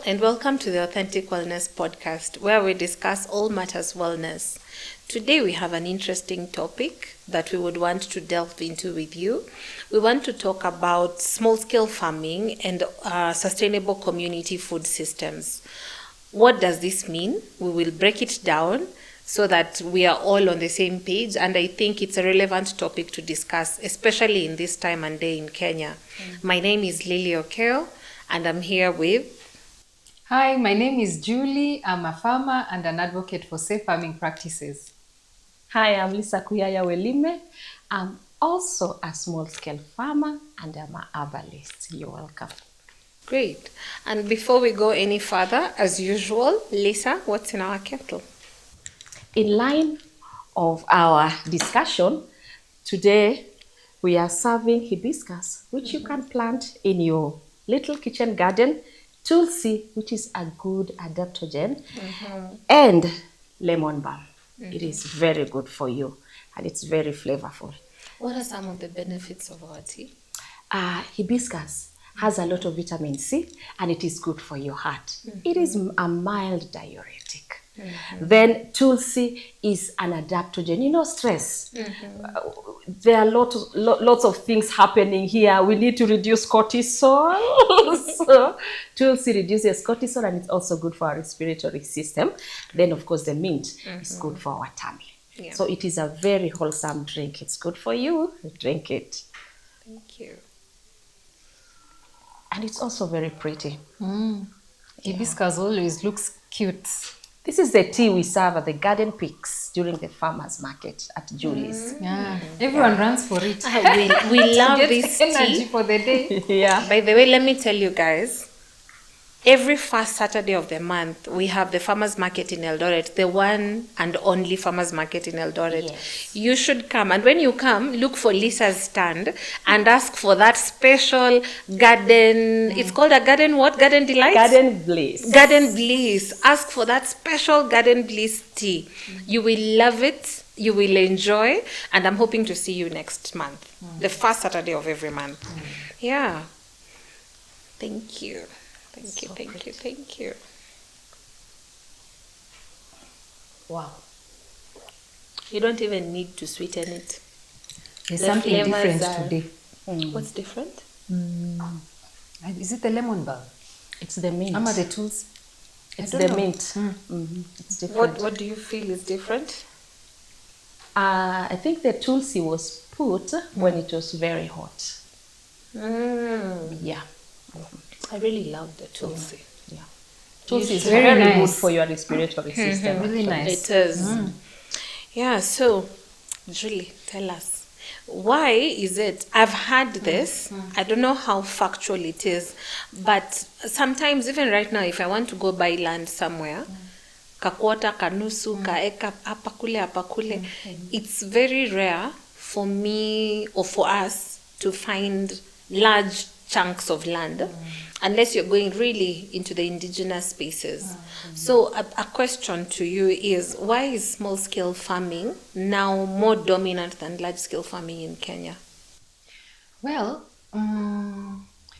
and welcome to the Othentik Wellness Podcast, where we discuss all matters wellness. Today we have an interesting topic that we would want to delve into with you. We want to talk about small-scale farming and sustainable community food systems. What does this mean? We will break it down so that we are all on the same page, and I think it's a relevant topic to discuss, especially in this time and day in Kenya. My name is Lily Okeo, and I'm here with... Hi, my name is Julie. I'm a farmer and an advocate for safe farming practices. Hi, I'm Lisa Kuyaya Welime. I'm also a small-scale farmer and I'm an herbalist. You're welcome. Great. And before we go any further, as usual, Lisa, what's in our kettle? In line of our discussion, today we are serving hibiscus, which you can plant in your little kitchen garden, tulsi, which is a good adaptogen, and lemon balm. It is very good for you, and it's very flavorful. What are some of the benefits of our tea? Hibiscus has a lot of vitamin C, and it is good for your heart. It is a mild diuretic. Then tulsi is an adaptogen. You know, stress. There are lots of things happening here. We need to reduce cortisol. So tulsi reduces cortisol, and it's also good for our respiratory system. Then, of course, the mint is good for our tummy. Yeah. So it is a very wholesome drink. It's good for you. Drink it. Thank you. And it's also very pretty. Hibiscus always looks cute. This is the tea we serve at the garden picks during the farmers market at Julie's. Yeah, everyone runs for it. We love this energy tea. for the day. Yeah. By the way, let me tell you guys, every first Saturday of the month, we have the farmers market in Eldoret, the one and only farmers market in Eldoret. Yes. You should come. And when you come, look for Lisa's stand and ask for that special garden. It's called a garden what? Garden Delight? Garden Bliss. Garden Bliss. Ask for that special Garden Bliss tea. You will love it. You will enjoy. And I'm hoping to see you next month. The first Saturday of every month. Yeah. Thank you. Thank you. Wow. You don't even need to sweeten it. There's The something flavors different are- today. What's different? Is it the lemon balm? It's the mint. Ama the tools? It's don't the know. mint. It's different. What do you feel is different? I think the tulsi was put when it was very hot. Yeah. I really love the tulsi. Yeah. Tulsi is Very very good nice. for your respiratory system. Really actually. nice. It is. Yeah, so, Julie, tell us, why is it, I've had this, I don't know how factual it is, but sometimes, even right now, if I want to go buy land somewhere, kakwota, kanusu, kaeka, apakule, it's very rare for me or for us to find large chunks of land, unless you're going really into the indigenous spaces. So a question to you is, why is small-scale farming now more dominant than large-scale farming in Kenya? Well,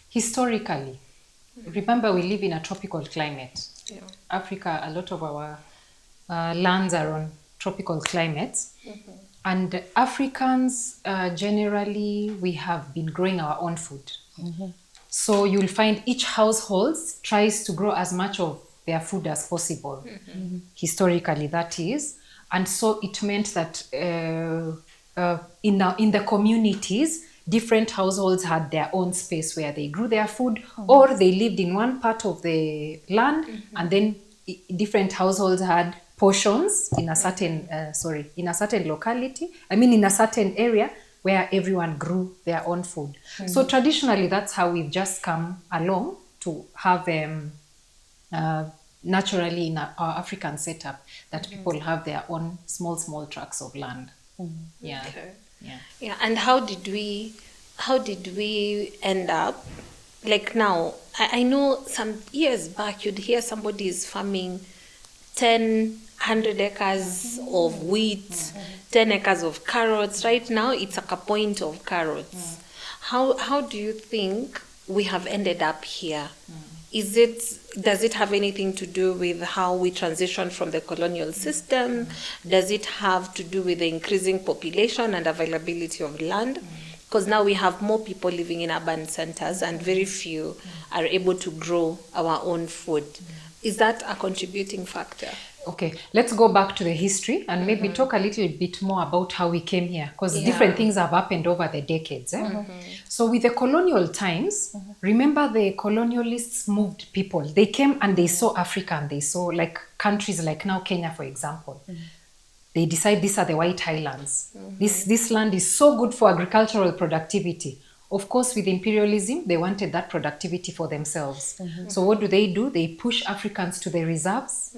historically, remember we live in a tropical climate. Yeah. Africa, a lot of our lands are on tropical climates. And Africans, generally, we have been growing our own food. So you'll find each household tries to grow as much of their food as possible. Historically, that is. And so it meant that in the communities, different households had their own space where they grew their food, or they lived in one part of the land, and then different households had portions in a certain in a certain locality. In a certain area where everyone grew their own food. So traditionally, that's how we've just come along to have naturally in our African setup that people have their own small tracts of land. Yeah. Okay. Yeah. And how did we end up, like now, I know some years back you'd hear somebody is farming 100 acres of wheat, 10 acres of carrots. Right now, it's like a point of carrots. How do you think we have ended up here does it have anything to do with how we transition from the colonial system? Does it have to do with the increasing population and availability of land? Because now we have more people living in urban centers and very few are able to grow our own food. Is that a contributing factor? Okay, let's go back to the history and maybe talk a little bit more about how we came here, because different things have happened over the decades. So with the colonial times, remember the colonialists moved people. They came and they saw Africa, and they saw like countries like now Kenya, for example. They decide these are the White Highlands. This land is so good for agricultural productivity. Of course, with imperialism, they wanted that productivity for themselves. So what do? They push Africans to the reserves,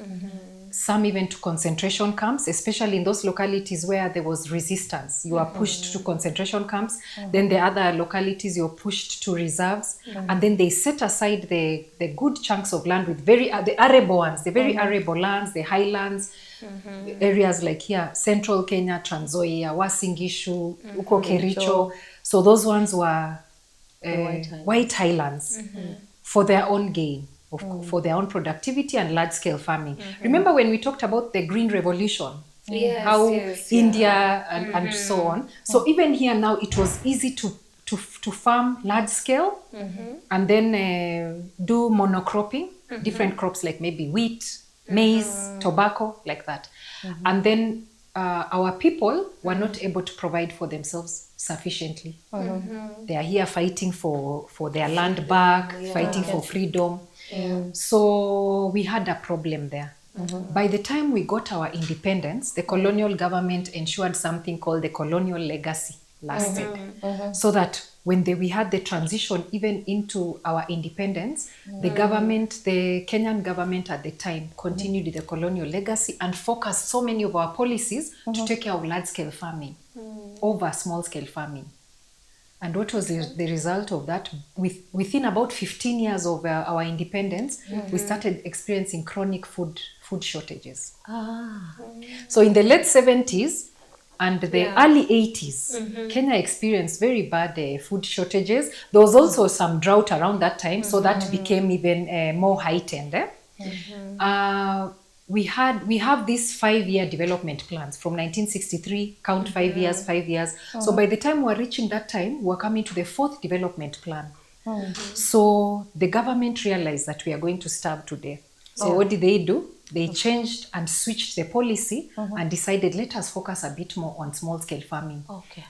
some even to concentration camps, especially in those localities where there was resistance. You are pushed to concentration camps. Then the other localities, you're pushed to reserves. And then they set aside the good chunks of land with the arable ones, the very arable lands, the highlands, areas like here, central Kenya, Trans Nzoia, Uasin Gishu, Uko Kericho. So those ones were White Highlands for their own gain, for their own productivity and large-scale farming. Remember when we talked about the Green Revolution? How India and so on. So even here now, it was easy to farm large-scale and then do monocropping, different crops like maybe wheat, maize, tobacco, like that. And then our people were not able to provide for themselves sufficiently. They are here fighting for their land back, fighting for freedom. So we had a problem there. By the time we got our independence, the colonial government ensured something called the colonial legacy lasted. So that when we had the transition even into our independence, the Kenyan government at the time continued the colonial legacy and focused so many of our policies to take care of large-scale farming over small-scale farming. And what was the result of that? Within about 15 years of our independence, we started experiencing chronic food shortages. So in the late 70s, and the early 80s, Kenya experienced very bad food shortages. There was also some drought around that time, so that became even more heightened. We have these 5-year development plans from 1963, count 5 years, 5 years. So by the time we're reaching that time, we're coming to the 4th development plan. So the government realized that we are going to starve to death. So what did they do? They changed and switched the policy and decided, let us focus a bit more on small-scale farming.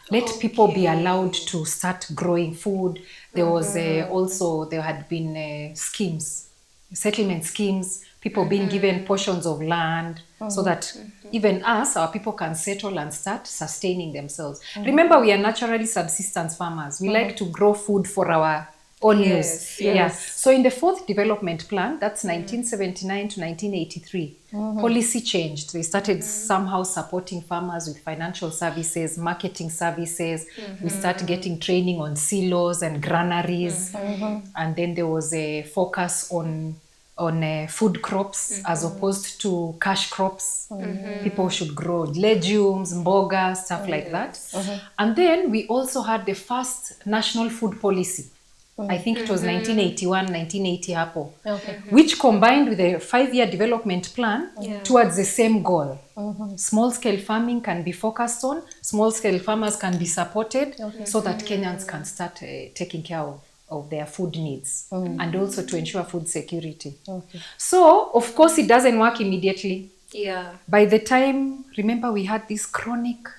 Let people be allowed to start growing food. There was there had been schemes, settlement schemes, people being given portions of land so that even our people can settle and start sustaining themselves. Remember, we are naturally subsistence farmers. We like to grow food for our own use. So in the 4th development plan, that's 1979 to 1983, policy changed. They started somehow supporting farmers with financial services, marketing services. We started getting training on silos and granaries. And then there was a focus on food crops as opposed to cash crops. People should grow legumes, mboga, stuff like that. And then we also had the first national food policy. I think it was 1981, 1980 hapo, which combined with the 5-year development plan towards the same goal. Small-scale farming can be focused on, small-scale farmers can be supported so that Kenyans can start taking care of their food needs and also to ensure food security. So, of course, it doesn't work immediately. By the time, remember, we had this chronic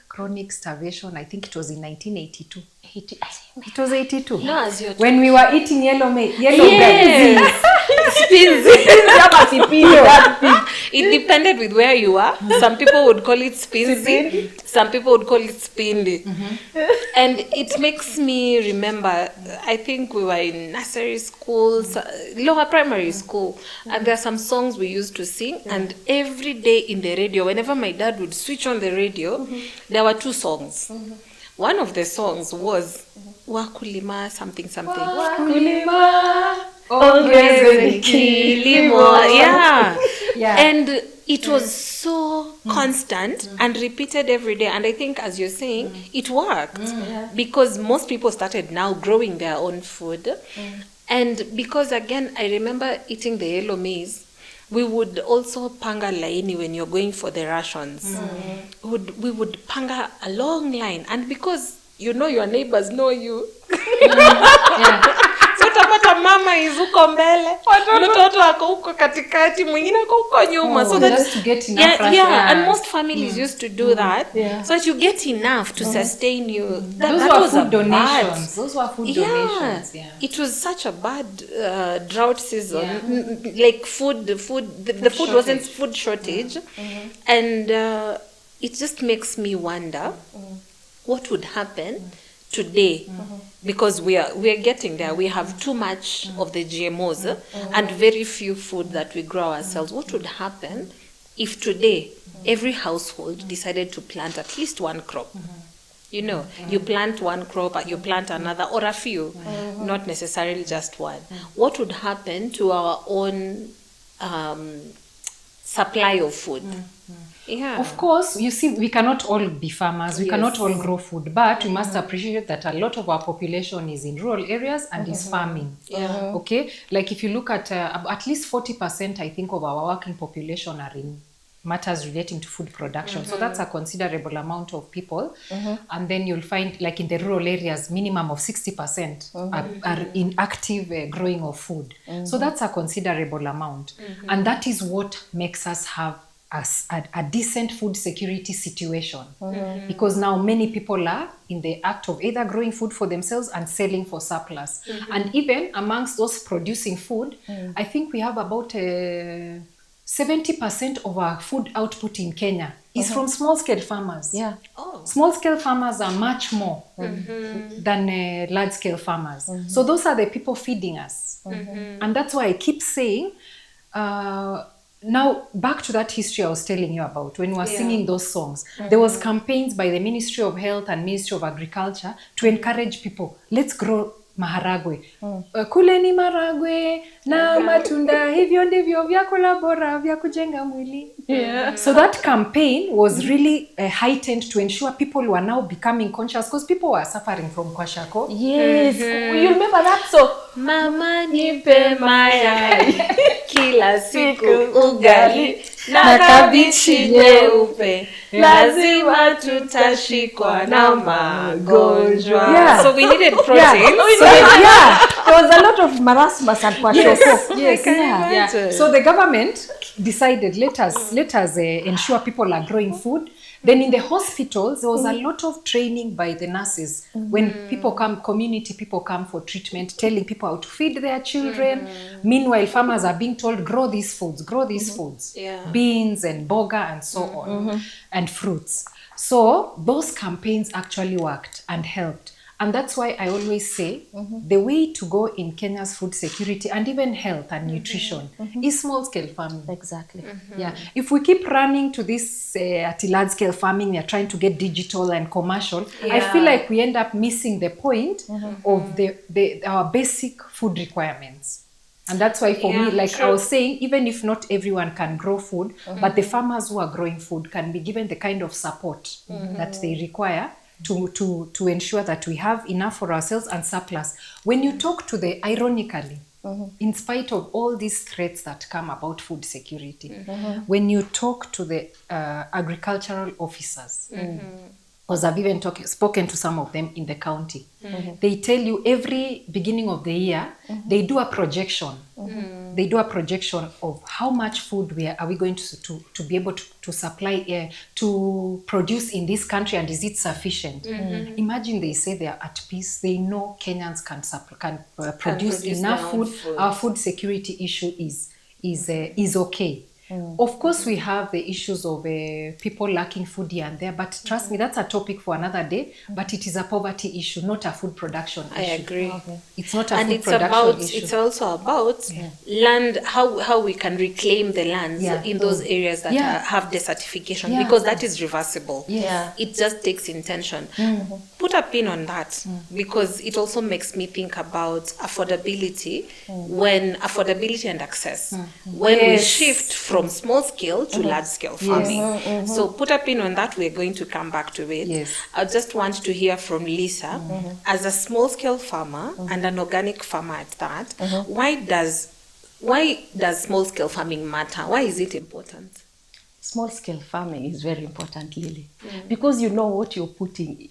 starvation. I think it was in 1982. It was 82. No, when we were eating yellow beans. It depended with where you are. Some people would call it spinzy. Some people would call it spindy. And it makes me remember, I think we were in nursery school, lower primary school, and there are some songs we used to sing, and every day in the radio, whenever my dad would switch on the radio, there were 2 songs. One of the songs was Wakulima something. Wakulima, ongeze kilimo. And it was so constant and repeated every day. And I think, as you're saying, it worked because most people started now growing their own food. And because again, I remember eating the yellow maize, we would also panga laini when you're going for the rations. We would panga a long line, and because you know your neighbors know you. So utapata mama is huko mbele, mtoto ako huko katikati, mwingine ako huko nyuma, so that just to get enough ration. and most families used to do that, so that you get enough to sustain you. Those were food donations. Those were food donations. Yeah. It was such a bad drought season. Like the food wasn't food shortage, and it just makes me wonder what would happen today, because we are getting there. We have too much of the GMOs and very few food that we grow ourselves. What would happen if today every household decided to plant at least one crop? You know, you plant one crop, you plant another, or a few, not necessarily just one. What would happen to our own supply of food? Yeah. Of course, you see, we cannot all be farmers, we cannot all grow food, but we must appreciate that a lot of our population is in rural areas and is farming. Okay, like if you look at least 40%, I think, of our working population are in matters relating to food production. So that's a considerable amount of people. And then you'll find, like in the rural areas, minimum of 60% are in active growing of food. So that's a considerable amount. And that is what makes us have a decent food security situation, because now many people are in the act of either growing food for themselves and selling for surplus. And even amongst those producing food, I think we have about 70% of our food output in Kenya is from small-scale farmers. Small-scale farmers are much more than large-scale farmers. So those are the people feeding us. And that's why I keep saying, now, back to that history I was telling you about, when we were singing those songs, there was campaigns by the Ministry of Health and Ministry of Agriculture to encourage people, let's grow maharagwe. Kuleni maragwe na matunda, hivyo ndivyo vyakula bora vya kujenga mwili. So that campaign was really heightened to ensure people were now becoming conscious, because people were suffering from kwashako. Yes, you remember that? So Mama nipe mayai kila siku ugali na kabichi nyeupe, lazima tutashikwa na magonjwa. So we needed protein. There was a lot of marasmus and kwashoko. So the government decided, let us ensure people are growing food. Then in the hospitals, there was a lot of training by the nurses. When people come, community people come for treatment, telling people how to feed their children. Meanwhile, farmers are being told, grow these foods, beans and boga and so on, and fruits. So those campaigns actually worked and helped. And that's why I always say the way to go in Kenya's food security and even health and nutrition is small-scale farming. Exactly. Yeah. If we keep running to this at large-scale farming, we are trying to get digital and commercial, I feel like we end up missing the point of our basic food requirements. And that's why for me, like I was saying, even if not everyone can grow food, but the farmers who are growing food can be given the kind of support that they require to ensure that we have enough for ourselves and surplus. When you talk to ironically, in spite of all these threats that come about food security, when you talk to the agricultural officers, because I've even spoken to some of them in the county, they tell you every beginning of the year, they do a projection. They do a projection of how much food are we going to be able to supply, to produce in this country, and is it sufficient? Imagine they say they are at peace. They know Kenyans can produce enough food. Our food security issue is okay. Of course, we have the issues of people lacking food here and there, but trust me, that's a topic for another day. But it is a poverty issue, not a food production issue. I agree. It's not a food production issue. It's also about land, how we can reclaim the lands in those areas that have desertification, because that is reversible. It just takes intention. put a pin on that because it also makes me think about affordability and access when we shift from small scale to large scale farming. So put a pin on that. We're going to come back to it. Yes. I just want to hear from Lisa as a small scale farmer and an organic farmer at that. Why does small scale farming matter? Why is it important? Small scale farming is very important, Lily, because you know what you're putting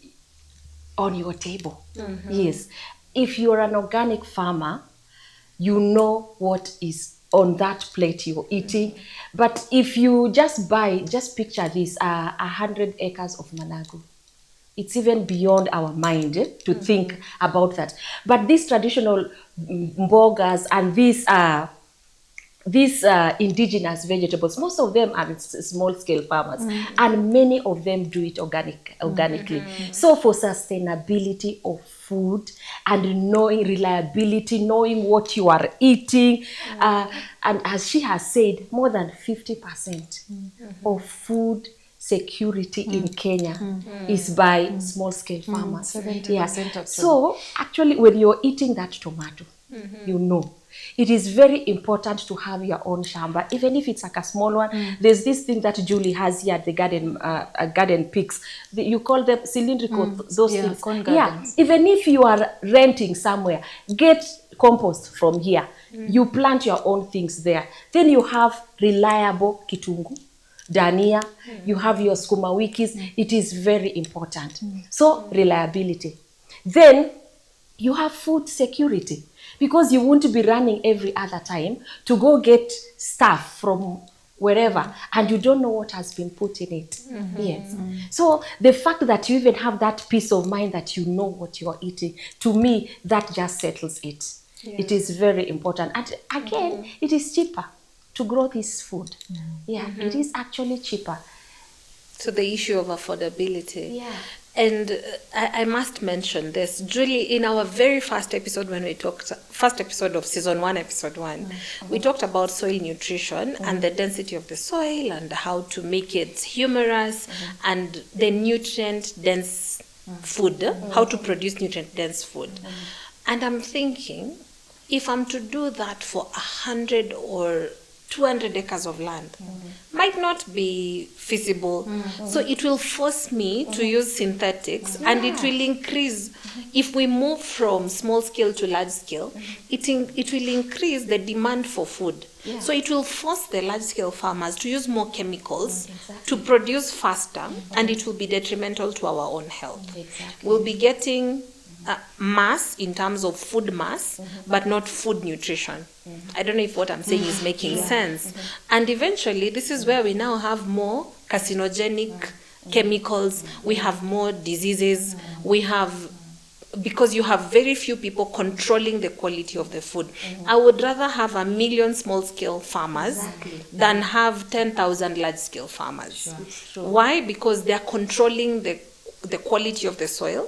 on your table. Yes. If you're an organic farmer, you know what is on that plate you're eating. But if you just picture this, 100 acres of managu. It's even beyond our mind to think about that. But these traditional mbogas and these indigenous vegetables, most of them are small-scale farmers, and many of them do it organically. So for sustainability of food and knowing reliability, knowing what you are eating, and as she has said, more than 50% of food security in Kenya is by small-scale farmers. 70% of So actually, when you're eating that tomato, you know, it is very important to have your own shamba, even if it's like a small one. There's this thing that Julie has here at the garden picks. You call them cylindrical, those things. corn gardens. Even if you are renting somewhere, get compost from here. You plant your own things there. Then you have reliable kitungu, dania, you have your skuma wikis. It is very important. So reliability. Then you have food security, because you won't be running every other time to go get stuff from wherever and you don't know what has been put in it. Yes. So the fact that you even have that peace of mind that you know what you're eating, to me, that just settles it. It is very important. And again, it is cheaper to grow this food. It is actually cheaper. So the issue of affordability. Yeah. And I must mention this, Julie, in our very first episode when we talked, first episode of season 1, episode 1, we talked about soil nutrition and the density of the soil and how to make it humerus and the nutrient-dense food, how to produce nutrient-dense food. And I'm thinking, if I'm to do that for 100 or 200 acres of land, might not be feasible. So it will force me to use synthetics, and it will increase, if we move from small scale to large scale, it will increase the demand for food. So it will force the large scale farmers to use more chemicals to produce faster, and it will be detrimental to our own health. We'll be getting mass in terms of food mass, but not food nutrition. I don't know if what I'm saying is making sense. And eventually, this is where we now have more carcinogenic chemicals, we have more diseases, we have, because you have very few people controlling the quality of the food. I would rather have 1 million small-scale farmers than have 10,000 large-scale farmers. Why? Because they are controlling the quality of the soil,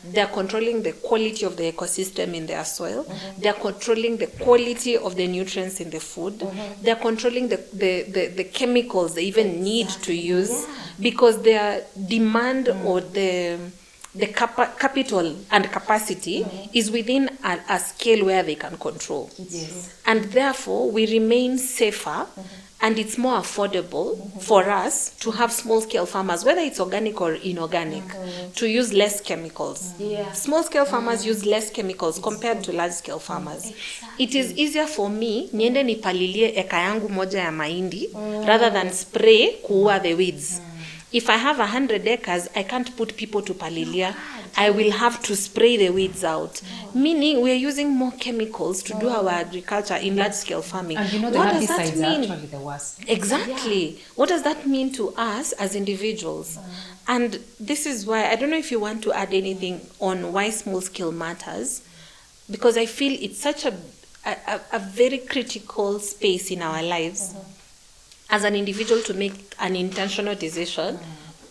they're controlling the quality of the ecosystem in their soil, they're controlling the quality of the nutrients in the food, they're controlling the chemicals they even need to use, because their demand or the capital and capacity is within a scale where they can control. And therefore, we remain safer and it's more affordable for us to have small-scale farmers, whether it's organic or inorganic, to use less chemicals. Small-scale farmers use less chemicals compared to large-scale farmers. It is easier for me, niende nipalilie eka yangu moja ya mahindi, rather than spray kuua the weeds. If I have 100 acres, I can't put people to palilia. I will have to spray the weeds out. Meaning we are using more chemicals to do our agriculture in large-scale farming. And you know the herbicides are actually the worst. Exactly. What does that mean to us as individuals? And this is why, I don't know if you want to add anything on why small-scale matters, because I feel it's such a very critical space in our lives. As an individual, to make an intentional decision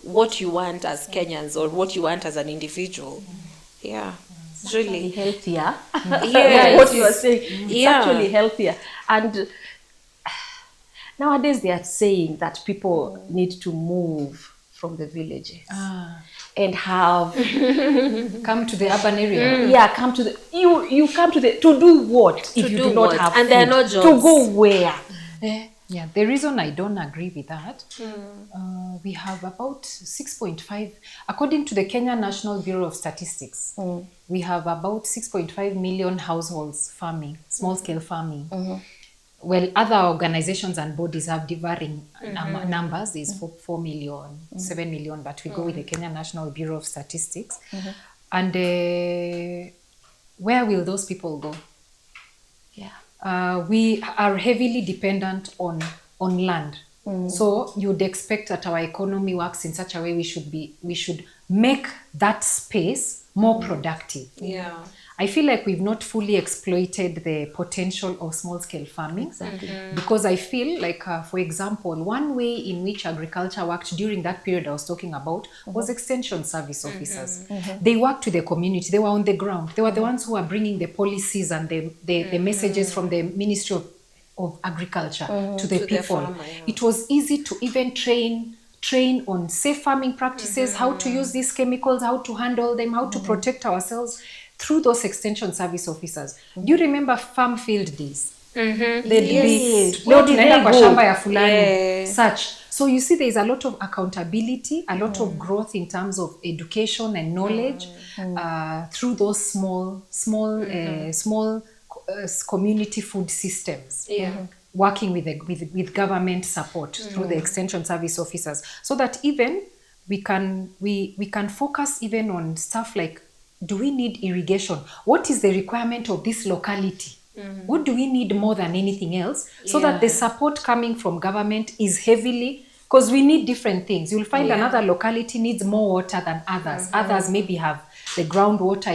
what you want as Kenyans or what you want as an individual. It's really healthier. What you are saying, it's actually healthier. And nowadays they are saying that people need to move from the villages. and have Come to the urban area. come to the you come to the to do what if you do do not what? have And food? there are no To jobs. go where? Yeah, the reason I don't agree with that, we have about 6.5, according to the Kenya National Bureau of Statistics, we have about 6.5 million households farming, small-scale farming. Well, other organizations and bodies have differing numbers. There's 4 million, 7 million, but we go with the Kenya National Bureau of Statistics. And where will those people go? We are heavily dependent on land. So you'd expect that our economy works in such a way we should make that space more productive. Yeah. I feel like we've not fully exploited the potential of small-scale farming. Exactly. Because I feel like, for example, one way in which agriculture worked during that period I was talking about was extension service officers. They worked with the community. They were on the ground. They were the ones who were bringing the policies and the messages from the Ministry of Agriculture to the people. farmer, yeah. It was easy to even train on safe farming practices, how to use these chemicals, how to handle them, how to protect ourselves through those extension service officers. Do you remember farm field days? They'd be, leo tunaenda kwa shamba ya fulani, such. So you see there's a lot of accountability, a lot of growth in terms of education and knowledge through those small community food systems. Working with government support through the extension service officers, so that even we can focus even on stuff like, do we need irrigation? What is the requirement of this locality? What do we need more than anything else? So that the support coming from government is heavily, because we need different things. You'll find another locality needs more water than others. Others maybe have the groundwater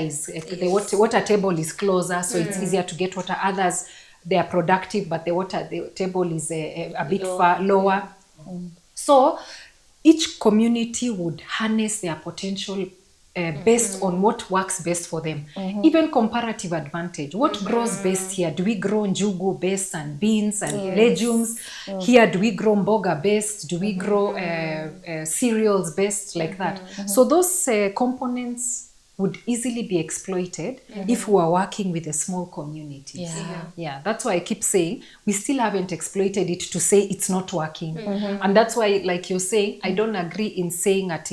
the water table is closer, so it's easier to get water. Others, they are productive, but the table is a bit far lower. So each community would harness their potential based on what works best for them. Even comparative advantage. What grows best here? Do we grow njugu best and beans and legumes? Here, do we grow mboga best? Do we grow cereals best? Like that. So those components would easily be exploited if we are working with the small communities. Yeah, that's why I keep saying we still haven't exploited it to say it's not working. And that's why, like you're saying, I don't agree in saying that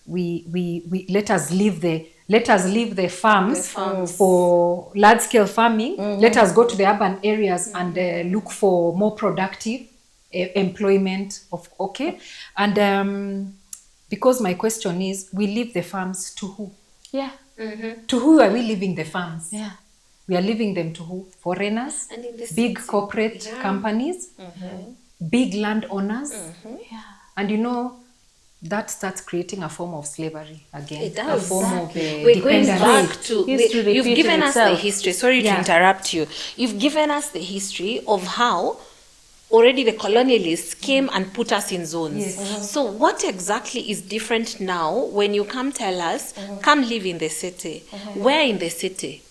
we let us leave the farms for large scale farming. Let us go to the urban areas and look for more productive employment and because my question is, we leave the farms to who? To who are we leaving the farms? We are leaving them to who? Foreigners, big corporate companies, big landowners. And you know, that starts creating a form of slavery again. It does. A form of We're going back to history. You've given us the history. Sorry to Yeah. interrupt you. You've given us the history of how already the colonialists came and put us in zones. So what exactly is different now when you come tell us, come live in the city? Where in the city?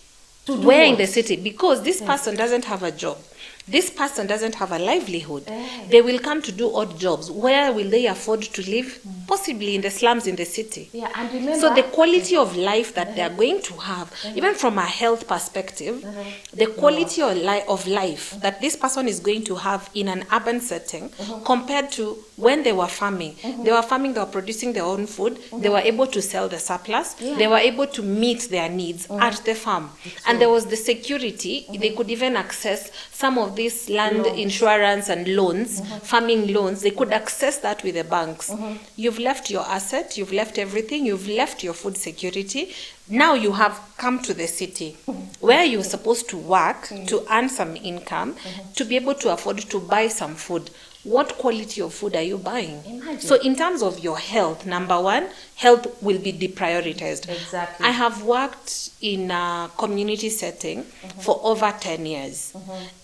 Where in the city? Because this person doesn't have a job. This person doesn't have a livelihood. They will come to do odd jobs. Where will they afford to live? Possibly in the slums in the city. And remember, So the quality of life that they are going to have, even from a health perspective, the quality of life that this person is going to have in an urban setting compared to when they were farming. They were farming, they were producing their own food, they were able to sell the surplus, they were able to meet their needs at the farm. And there was the security, they could even access some of these land insurance and loans, farming loans, they could access that with the banks. You've left your asset, you've left everything, you've left your food security. Now you have come to the city where you're supposed to work to earn some income, to be able to afford to buy some food. What quality of food are you buying? Imagine. So in terms of your health, number one, health will be deprioritized. Exactly. I have worked in a community setting for over 10 years.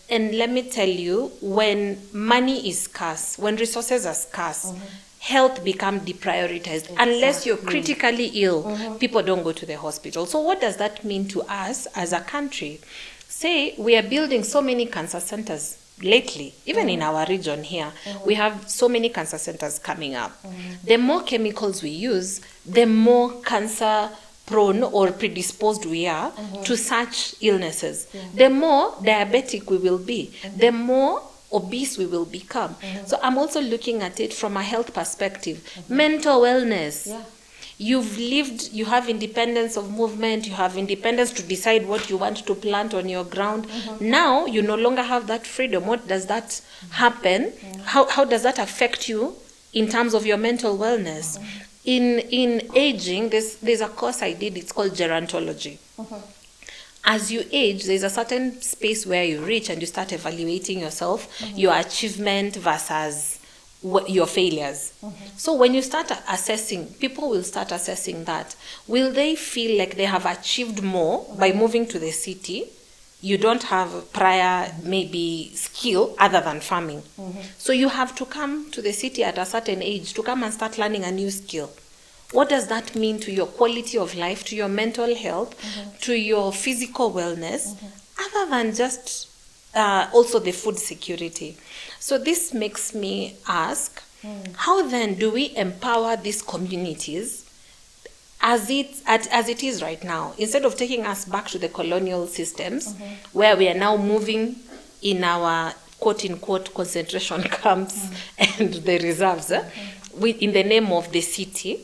And let me tell you, when money is scarce, when resources are scarce, health become deprioritized. Unless you're critically ill, people don't go to the hospital. So what does that mean to us as a country? Say we are building so many cancer centers lately, even in our region here, we have so many cancer centers coming up. The more chemicals we use, the more cancer prone or predisposed we are to such illnesses. The more diabetic we will be, the more obese we will become. So I'm also looking at it from a health perspective. Mental wellness. You've lived, you have independence of movement, you have independence to decide what you want to plant on your ground. Now you no longer have that freedom. What does that happen? How does that affect you in terms of your mental wellness? In aging, there's a course I did, it's called gerontology. As you age, there's a certain space where you reach and you start evaluating yourself, your achievement versus your failures. So when you start assessing, people will start assessing that. Will they feel like they have achieved more by moving to the city? You don't have prior maybe skill other than farming. So you have to come to the city at a certain age to come and start learning a new skill. What does that mean to your quality of life, to your mental health, to your physical wellness, other than just also the food security? So this makes me ask, how then do we empower these communities as it is right now, instead of taking us back to the colonial systems, where we are now moving in our quote-unquote concentration camps and the reserves in the name of the city?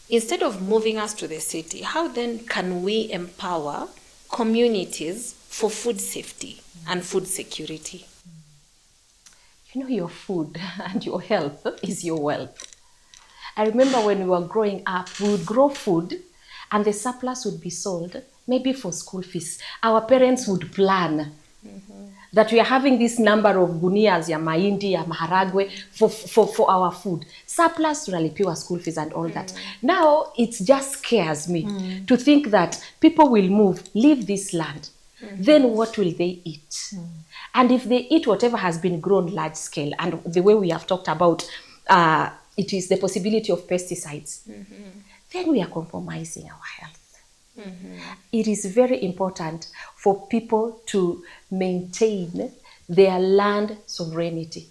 Instead of moving us to the city, how then can we empower communities for food safety and food security? You know, your food and your health is your wealth. I remember when we were growing up, we would grow food and the surplus would be sold, maybe for school fees. Our parents would plan that we are having this number of gunias ya mahindi, ya maharagwe for our food. Surplus tunalipiwa school fees and all that. Now, it just scares me to think that people will move, leave this land. Then what will they eat? And if they eat whatever has been grown large scale, and the way we have talked about, it is the possibility of pesticides, then we are compromising our health. It is very important for people to maintain their land sovereignty.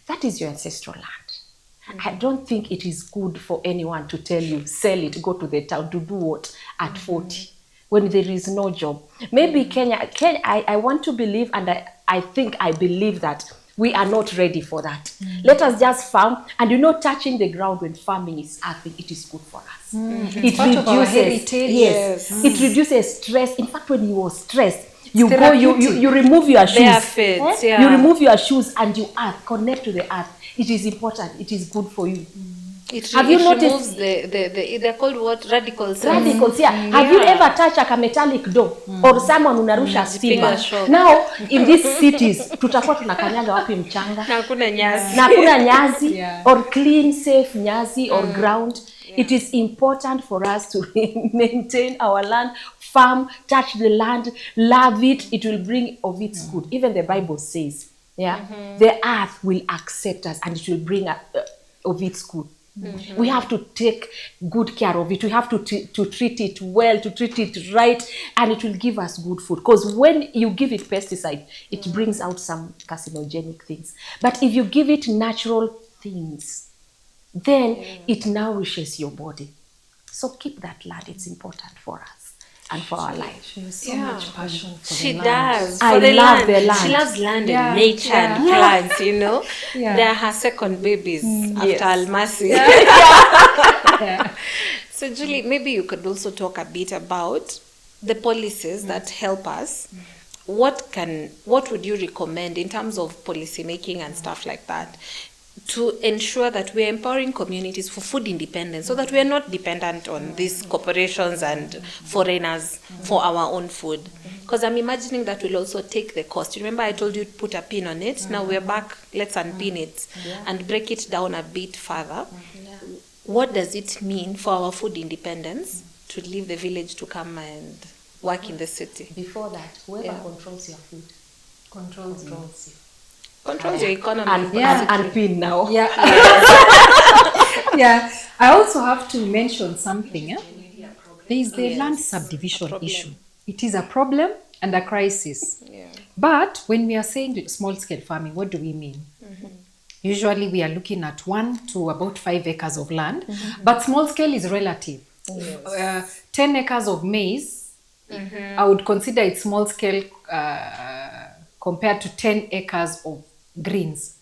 That is your ancestral land. I don't think it is good for anyone to tell you, sell it, go to the town, to do what at 40, when there is no job. Maybe Kenya, I want to believe, and I believe that we are not ready for that. Let us just farm, and touching the ground when farming is happening, it is good for us. It part of our reduces, heritage. yes, it reduces stress. In fact, when you are stressed, you go, you remove your shoes. Barefoot, yeah. You remove your shoes and you connect to the earth. It is important. It is good for you. Have you noticed they're called what? Radicals. Radicals, yeah. Have you ever touched a metallic door or someone unarusha stima? Now in these cities tutakuwa tunakanyaga wapi mchanga? Na hakuna nyasi. Na hakuna nyasi or clean safe nyasi or ground. It is important for us to maintain our land, farm, touch the land, love it. It will bring of its good. Even the Bible says, the earth will accept us and it will bring of its good. We have to take good care of it. We have to treat it well, to treat it right, and it will give us good food. Because when you give it pesticide, it brings out some carcinogenic things. But if you give it natural things, then it nourishes your body. So keep that land. It's important for us and for our life. She has so much passion for She the land. does. I For the love land. the land. She loves land and nature and plants, They're her second babies after Almasi. So Julie, maybe you could also talk a bit about the policies that help us. What would you recommend in terms of policy making and stuff like that, to ensure that we're empowering communities for food independence, so that we're not dependent on these corporations and foreigners for our own food? Because I'm imagining that will also take the cost. Remember I told you to put a pin on it. Now we're back, let's unpin it and break it down a bit further. What does it mean for our food independence to leave the village to come and work in the city? Before that, whoever controls your food controls you. Controls your economy. And pin now. Yeah. I also have to mention something. There is the land subdivision issue. It is a problem and a crisis. But when we are saying small-scale farming, what do we mean? Usually we are looking at 1 to about 5 acres of land, but small scale is relative. 10 acres of maize, I would consider it small scale compared to 10 acres of greens.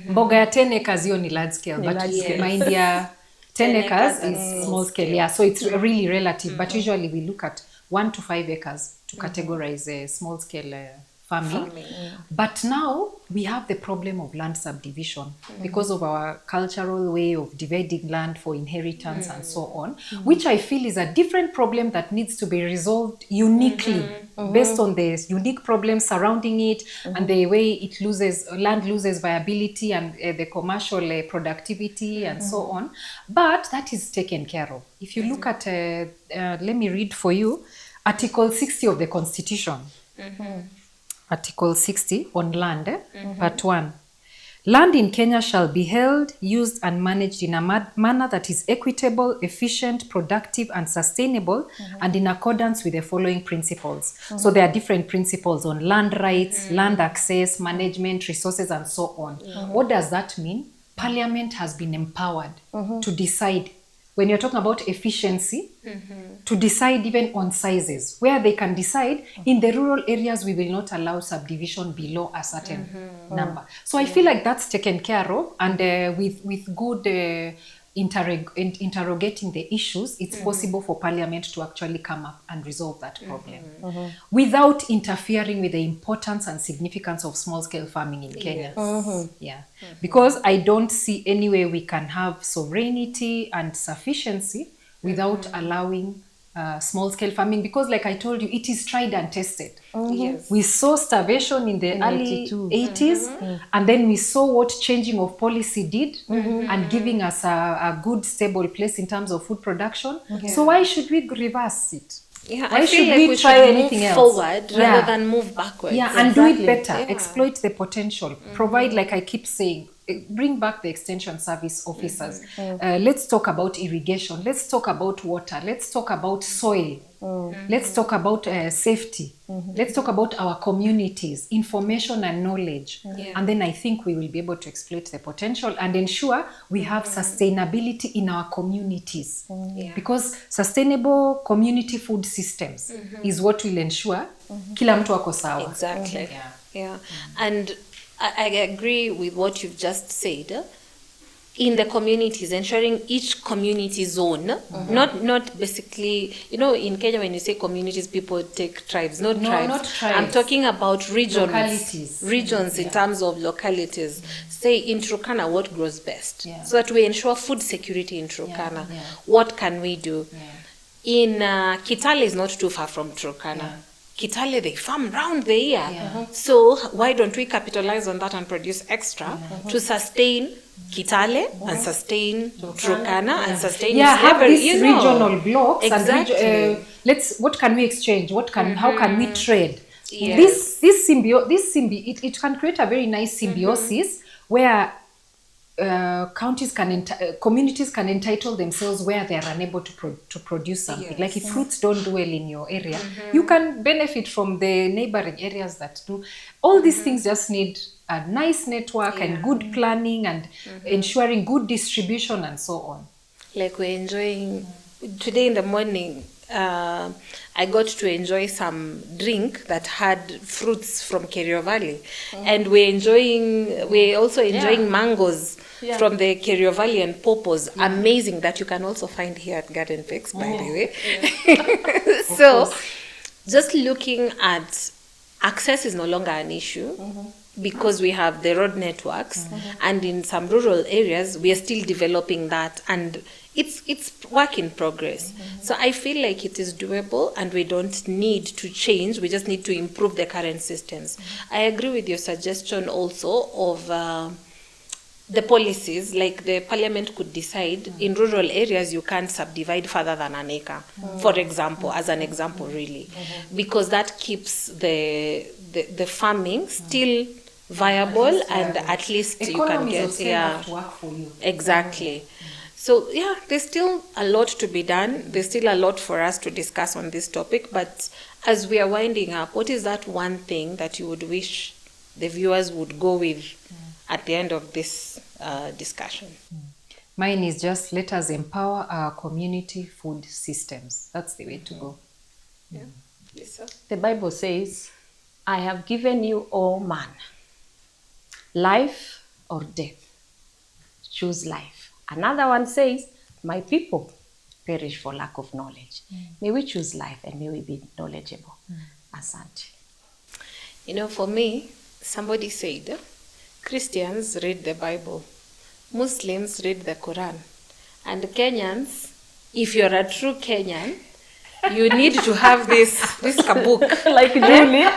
Mboga ya 10 acres hiyo ni large scale, but mind ya 10 acres is small scale. Yeah, so it's really relative, but usually we look at 1 to 5 acres to categorize a small scale farming. But now we have the problem of land subdivision because of our cultural way of dividing land for inheritance and so on, which I feel is a different problem that needs to be resolved uniquely based on the unique problems surrounding it and the way it land loses viability and the commercial productivity and so on. But that is taken care of. If you look at, let me read for you, Article 60 of the Constitution. Article 60 on land, Part 1. Land in Kenya shall be held, used and managed in a manner that is equitable, efficient, productive and sustainable and in accordance with the following principles. So there are different principles on land rights, land access, management, resources and so on. What does that mean? Parliament has been empowered to decide, when you're talking about efficiency, to decide even on sizes, where they can decide in the rural areas we will not allow subdivision below a certain number. So I feel like that's taken care of, and with good interrogating the issues, it's possible for Parliament to actually come up and resolve that problem without interfering with the importance and significance of small-scale farming in Kenya. Because I don't see any way we can have sovereignty and sufficiency without allowing small-scale farming, because like I told you, it is tried and tested. We saw starvation in the early 80s, and then we saw what changing of policy did and giving us a good stable place in terms of food production. So why should we reverse it? I feel like we should move forward rather than move backwards. And do it better, exploit the potential, provide, like I keep saying, bring back the extension service officers. Let's talk about irrigation, let's talk about water, let's talk about soil, let's talk about safety, let's talk about our communities, information and knowledge. And then I think we will be able to exploit the potential and ensure we have sustainability in our communities. Because sustainable community food systems is what will ensure kila mtu ako sawa. Exactly. And I agree with what you've just said. In the communities, ensuring each community zone, not basically, you know, in Kenya when you say communities, people take tribes, not tribes. I'm talking about regions in terms of localities. Say in Turkana, what grows best? So that we ensure food security in Turkana. What can we do? In Kitale is not too far from Turkana. Kitale, they farm round the year. So why don't we capitalize on that and produce extra to sustain Kitale and sustain Turkana and sustain have these regional blocks. Exactly. And what can we exchange? How can we trade? This it can create a very nice symbiosis where communities can entitle themselves where they are unable to produce something. Like if fruits don't do well in your area, you can benefit from the neighboring areas that do. All these things just need a nice network and good planning and ensuring good distribution and so on. Like we're enjoying today in the morning, I got to enjoy some drink that had fruits from Kerio Valley, and we're also enjoying mangoes from the Kerio Valley and pawpaws. Amazing that you can also find here at Garden Fix, by the way. So, just looking at access is no longer an issue. Because we have the road networks, and in some rural areas we are still developing that, and it's work in progress. So I feel like it is doable, and we don't need to change. We just need to improve the current systems. I agree with your suggestion also of the policies, like the Parliament could decide in rural areas you can't subdivide further than an acre, for example, as an example, really, because that keeps the farming still viable, and at least you can get work for you. Exactly. So there's still a lot to be done. There's still a lot for us to discuss on this topic, but As we are winding up, what is that one thing that you would wish the viewers would go with at the end of this discussion? Mine is just let us empower our community food systems. That's the way to go. Yeah. Lisa? The Bible says, I have given you, O man, life or death. Choose life. Another one says, my people perish for lack of knowledge. May we choose life and may we be knowledgeable. Asante. You know, for me, somebody said, Christians read the Bible, Muslims read the Quran, and Kenyans, if you're a true Kenyan, you need to have this book. Like Julie.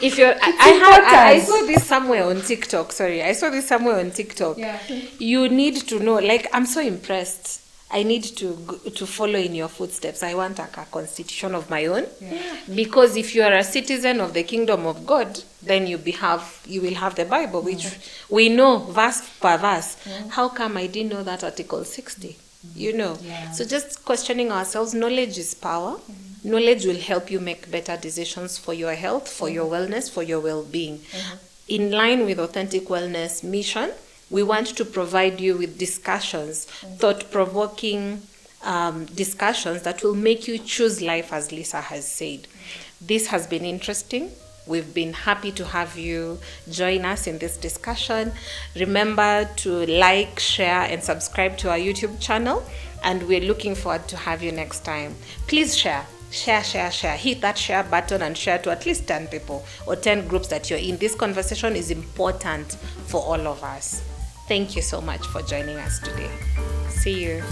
If you're, I saw this somewhere on TikTok. Sorry, I saw this somewhere on TikTok. Yeah. You need to know. Like, I'm so impressed. I need to follow in your footsteps. I want a constitution of my own, because if you are a citizen of the kingdom of God, then you will have the Bible, which we know verse per verse. How come I didn't know that Article 60? You know, so just questioning ourselves. Knowledge is power. Knowledge will help you make better decisions for your health, for your wellness, for your well-being. In line with Authentic Wellness mission, we want to provide you with discussions, thought-provoking discussions that will make you choose life, as Lisa has said. This has been interesting. We've been happy to have you join us in this discussion. Remember to like, share, and subscribe to our YouTube channel, and we're looking forward to have you next time. Please share. Share. Hit that share button and share to at least 10 people or 10 groups that you're in. This conversation is important for all of us. Thank you so much for joining us today. See you.